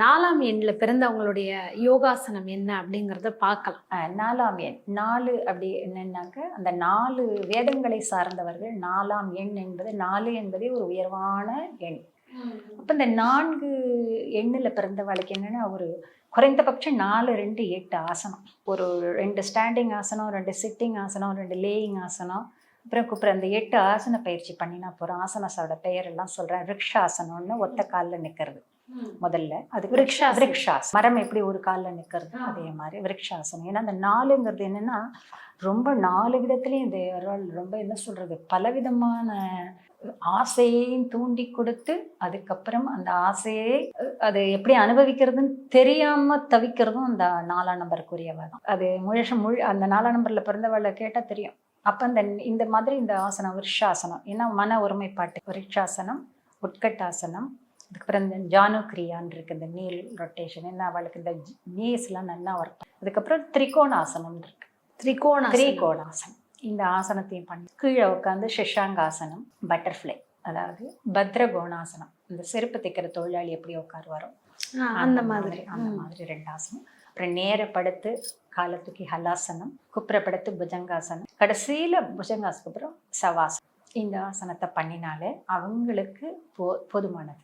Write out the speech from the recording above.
4ஆம் எண்ல பிறந்தவங்களுடைய யோகாசனம் என்ன அப்படிங்கறத பார்க்கலாம். 4ஆம் எண் 4 அப்படி என்னன்னாக்க அந்த 4 வேதங்களை சார்ந்தவர்கள் 4ஆம் எண் என்பது 4 என்பதே ஒரு உயர்வான எண். அப்ப இந்த 4 எண்ணில் பிறந்தவளுக்கு என்னன்னா ஒரு குறைந்தபட்சம் 4, 2, 8 ஆசனம், ஒரு 2 ஸ்டாண்டிங் ஆசனம், 2 சிட்டிங் ஆசனம், 2 லேயிங் ஆசனம், அப்புறம் அந்த 8 ஆசன பயிற்சி பண்ணினா போகிறோம். ஆசனஸோட பெயர் எல்லாம் சொல்கிறேன். விருக்ஷாசனம்னு ஒத்த காலில் நிற்கிறது முதல்ல. அது விருக்ஷாஸ் மரம் எப்படி ஒரு காலில் நிற்கிறது அதே மாதிரி விருக்ஷாசனம். ஏன்னா அந்த 4ங்கிறது என்னன்னா ரொம்ப 4 விதத்துலேயும் இந்த ரொம்ப என்ன சொல்கிறது பலவிதமான ஆசையையும் தூண்டி கொடுத்து அதுக்கப்புறம் அந்த ஆசையை அது எப்படி அனுபவிக்கிறதுன்னு தெரியாம தவிக்கிறதும் அந்த 4ஆம் நம்பருக்குரியவ தான். அது அந்த 4ஆம் நம்பர்ல பிறந்தவளை கேட்டால் தெரியும். அப்போ இந்த மாதிரி இந்த ஆசனம் விருஷாசனம், ஏன்னா மன ஒருமைப்பாட்டு விருட்சாசனம், உட்கட்டாசனம், அதுக்கப்புறம் இந்த ஜானுக்ரியான் இருக்கு, இந்த நீல் ரொட்டேஷன், என்ன அவளுக்கு இந்த நீஸ்லாம் நல்லா ஒர்க். அதுக்கப்புறம் திரிகோணாசனம் இருக்கு, திரிகோணாசனம். இந்த ஆசனத்தையும் பண்ணி கீழே உட்காந்து ஷஷாங்காசனம், பட்டர்ஃப்ளை, அதாவது பத்ரகோணாசனம், இந்த செருப்பு தைக்கிற தொழிலாளி எப்படி உட்காருவாரோ அந்த மாதிரி 2 ஆசனம். அப்புறம் நேர படுத்து காலை தூக்கி ஹலாசனம், குப்புறப்படுத்து புஜங்காசனம், கடைசியில் புஜங்காசனுக்கு அப்புறம் சவாசனம். இந்த ஆசனத்தை பண்ணினாலே அவங்களுக்கு போதுமானது.